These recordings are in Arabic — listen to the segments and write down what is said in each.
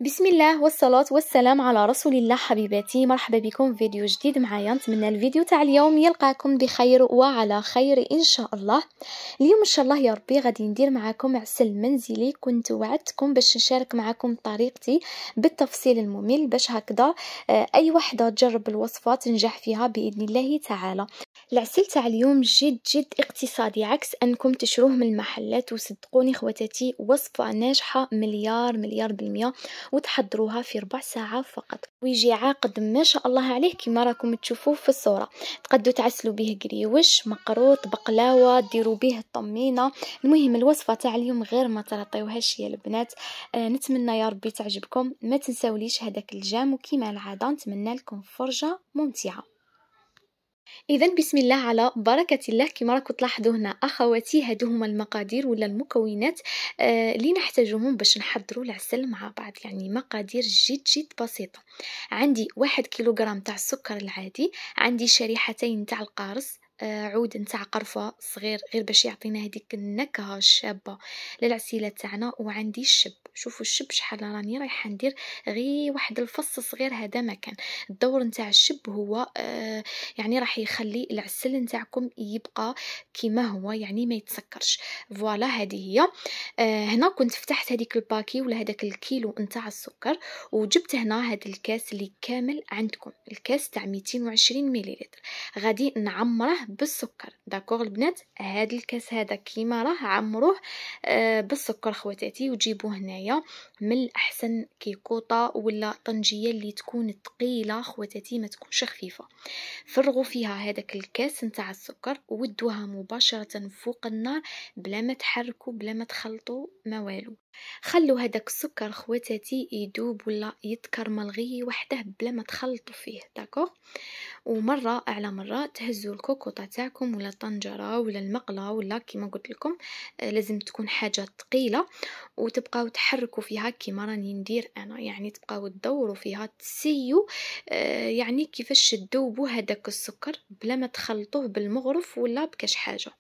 بسم الله والصلاة والسلام على رسول الله. حبيباتي، مرحبا بكم في فيديو جديد معايا. نتمنى الفيديو تاع اليوم يلقاكم بخير وعلى خير ان شاء الله. اليوم ان شاء الله يا ربي غادي ندير معاكم عسل منزلي. كنت وعدتكم باش نشارك معاكم طريقتي بالتفصيل الممل باش هكذا اي وحده تجرب الوصفه تنجح فيها باذن الله تعالى. العسل تاع اليوم جد اقتصادي عكس انكم تشروه من المحلات، وصدقوني خواتاتي وصفه ناجحه مليار بالمية، وتحضروها في ربع ساعة فقط ويجي عاقد ما شاء الله عليه كما راكم تشوفوه في الصورة. تقدروا تعسلوا به قريوش، مقروط، بقلاوة، ديروا به الطمينة. المهم الوصفة تاع اليوم غير ما تعطيوهاش يا البنات. نتمنى يا ربي تعجبكم. ما تنساوليش هذاك الجام، وكما العادة نتمنى لكم فرجة ممتعة. إذا بسم الله على بركة الله. كما راكم تلاحظوا هنا أخواتي، هادو هما المقادير ولا المكونات اللي نحتاجوهم باش نحضروا العسل مع بعض. يعني مقادير جد بسيطة. عندي 1 كيلوغرام تاع السكر العادي، عندي شريحتين تاع القارص، عود نتاع قرفة صغير غير باش يعطينا هذيك النكهة الشابة للعسيلة تاعنا، وعندي الشب. شوفوا الشب شحال راني رايحه ندير، غير واحد الفص صغير هذا مكان. الدور نتاع الشب هو يعني راح يخلي العسل نتاعكم يبقى كما هو، يعني ما يتسكرش. فوالا هذه هي. هنا كنت فتحت هذيك الباكي ولا هذاك الكيلو نتاع السكر، وجبت هنا هذا الكاس اللي كامل عندكم، الكاس تاع 220 مليلتر. غادي نعمره بالسكر. داكوغ البنات، هذا الكاس هذا كيما راه عمروه بالسكر خواتاتي، وتجيبوه هنايا من الاحسن كيكوطه ولا طنجيه اللي تكون ثقيله خواتاتي، ما تكونش خفيفه. فرغوا فيها هذاك الكاس نتاع السكر ودوها مباشره فوق النار بلا ما تحركوا بلا ما تخلطوا ما والو. خلوا هذاك السكر خواتاتي يدوب ولا يتكرمل غي وحده بلا ما تخلطوا فيه. داكوغ. ومره على مره تهزوا الكوكوطه تاعكم ولا الطنجره ولا المقله ولا كيما قلت لكم لازم تكون حاجه ثقيله، وتبقاو تحركوا فيها كيما راني ندير انا. يعني تبقاو تدوروا فيها تسيو يعني كيفاش تذوبوا هذاك السكر بلا ما تخلطوه بالمغرف ولا بكاش حاجه.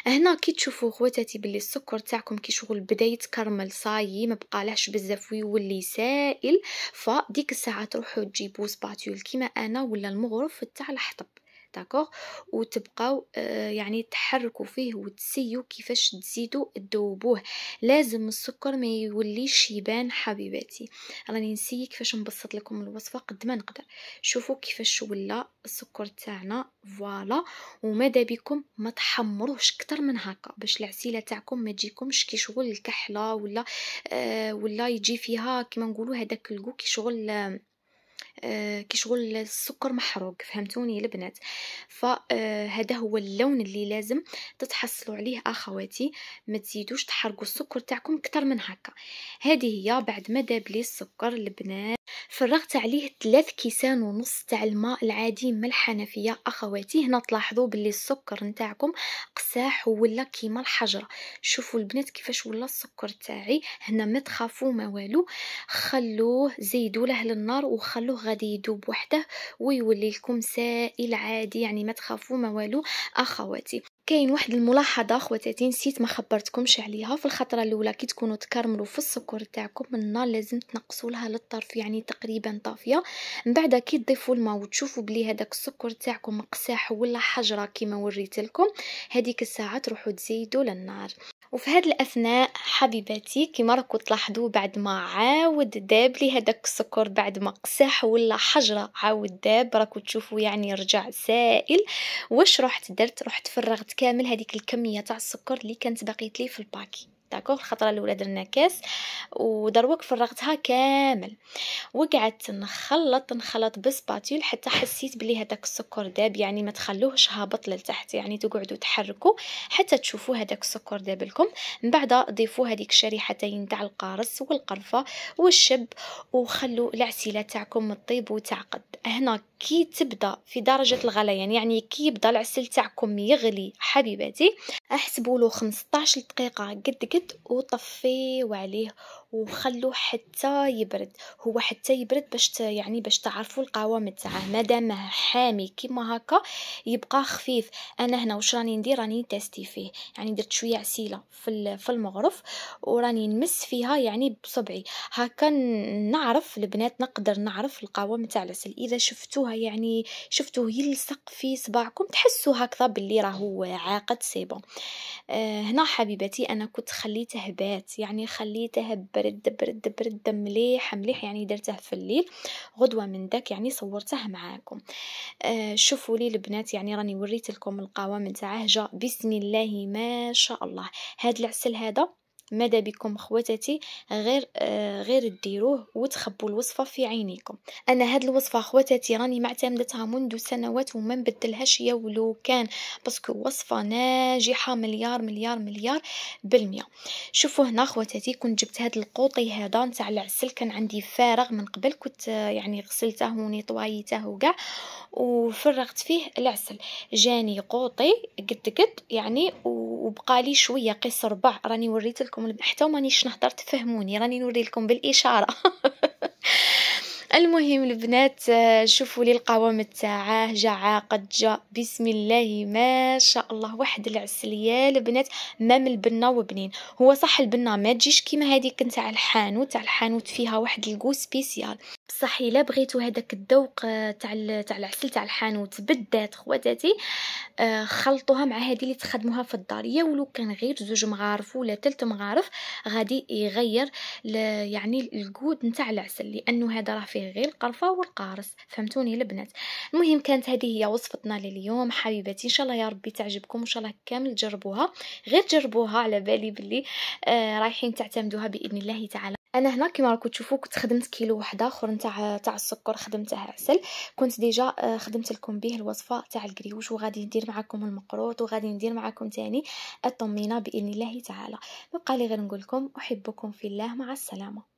هنا كي تشوفوا خواتاتي باللي السكر تاعكم كي شغل بدا يتكرمل صايي ما بقالهش بزاف ويولي سائل، فديك الساعه تروحوا تجيبوا سباتول كيما انا ولا المغرف تاع الحطب. داكوغ. وتبقاو يعني تحركوا فيه وتسيو كيفاش تزيدوا تذوبوه. لازم السكر ما يوليش يبان حبيباتي. راني نسيي كيفاش نبسط لكم الوصفه قد ما نقدر. شوفوا كيفاش ولا السكر تاعنا. فوالا. وماذا بكم ما تحمروش اكثر من هكا باش العسيله تاعكم ما تجيكمش كي شغل الكحله ولا يجي فيها كيما نقولوا هذاك الكو كي شغل السكر محروق. فهمتوني البنات؟ فهذا هو اللون اللي لازم تتحصلوا عليه اخواتي. ما تزيدوش تحرقوا السكر تاعكم اكثر من هكا. هذه هي. بعد ما داب لي السكر البنات فرغت عليه 3 كيسان ونص تاع الماء العادي من الحنفيه اخواتي. هنا تلاحظوا باللي السكر نتاعكم قساح ولا كيما الحجره. شوفوا البنات كيفاش ولا السكر تاعي هنا، ما تخافوا ما والو. خلوه زيدوا له للنار وخلوه غادي يذوب وحده ويولي لكم سائل عادي. يعني ما تخافوا ما والو اخواتي. كاين واحد الملاحظه خواتاتي نسيت ما خبرتكمش عليها. في الخطره الاولى كي تكونوا تكرملوا في السكر تاعكم النار لازم تنقصوا لها للطرف، يعني تقريبا طافيه. من بعد كي تضيفوا الماء وتشوفوا بلي هذاك السكر تاعكم قساح ولا حجره كيما وريت لكم، هذيك الساعه تروحوا تزيدوا للنار. وفي هذه الاثناء حبيباتي كما راكم تلاحظوا بعد ما عاود داب لي هذاك السكر بعد ما قساح ولا حجره عاود داب، راكم تشوفوا يعني رجع سائل. واش رحت درت؟ رحت فرغت كامل هذيك الكميه تاع السكر اللي كانت باقيت لي في الباكي. داكوغ. الخطره الاولى درنا كاس ودروك فرغتها كامل، وقعدت نخلط بسباتيل حتى حسيت بلي هذاك السكر داب. يعني ما تخلوهش هابط لتحت، يعني تقعدوا تحركوا حتى تشوفوا هذاك السكر داب لكم. من بعد ضيفوا هذيك الشريحتين تاع القارص والقرفه والشب، وخلوا العسيله تاعكم تطيب وتعقد. هنا كي تبدا في درجه الغليان، يعني كي يبدا العسل تاعكم يغلي حبيباتي، احسبوا له 15 دقيقه قد وطفيوا عليه وخلوه حتى يبرد. هو حتى يبرد باش يعني باش تعرفوا القوام تاعه. مادامه حامي كيما هكا يبقى خفيف. انا هنا واش راني ندير، راني تيستي فيه، يعني درت شويه عسيله في المغرف وراني نمس فيها يعني بصبعي هكا نعرف البنات، نقدر نعرف القوام تاع العسل. اذا شفتوها يعني شفتوه يلصق في صباعكم تحسوا هكذا باللي راهو عاقد سيبون. هنا حبيبتي انا كنت خليته بات، يعني خليته برد برد برد مليح مليح، يعني درته في الليل غدوه من داك يعني صورته معاكم. شوفوا لي البنات، يعني راني وريت لكم القوام نتاعه جا بسم الله ما شاء الله. هاد العسل هذا ماذا بكم خواتاتي غير ديروه وتخبوا الوصفه في عينيكم. انا هاد الوصفه خواتاتي راني معتمدتها منذ سنوات وما نبدلهاش يا ولو كان، باسكو وصفه ناجحه مليار مليار مليار بالمية. شوفوا هنا خواتاتي كنت جبت هاد القوطي هذا نتاع العسل، كان عندي فارغ من قبل، كنت يعني غسلته ونيطوايته وكاع وفرغت فيه العسل. جاني قوطي قد يعني وبقى لي شويه قيس ربع. راني وريت لكم حتى مانيش نهضر تفهموني، راني نوري لكم بالاشاره. المهم البنات شوفوا لي القوام تاعه جا عاقد، جا بسم الله ما شاء الله. واحد العسل يا البنات مام البنه وبنين. هو صح البنه ما تجيش كيما هذيك نتاع الحانوت، تاع الحانوت فيها واحد الكو سبيسيال، بصح الا بغيتو هذاك الذوق تاع العسل تاع الحانوت بالذات خواتاتي خلطوها مع هذه اللي تخدموها في الدار. يا ولو كان غير زوج مغارف ولا 3 مغارف غادي يغير يعني الجود نتاع العسل، لانه هذا راه فيه غير القرفه والقارص. فهمتوني البنات؟ المهم كانت هذه هي وصفتنا لليوم حبيباتي، ان شاء الله يا ربي تعجبكم، ان شاء الله كامل تجربوها. غير جربوها على بالي باللي رايحين تعتمدوها باذن الله تعالى. انا هنا كما راكم تشوفوا كنت خدمت كيلو واحد اخر نتاع السكر، خدمته عسل. كنت ديجا خدمت لكم به الوصفه تاع الكريوش، وغادي ندير معكم المقروط، وغادي ندير معكم تاني الطمينه باذن الله تعالى. بقى لي غير نقول لكم احبكم في الله، مع السلامه.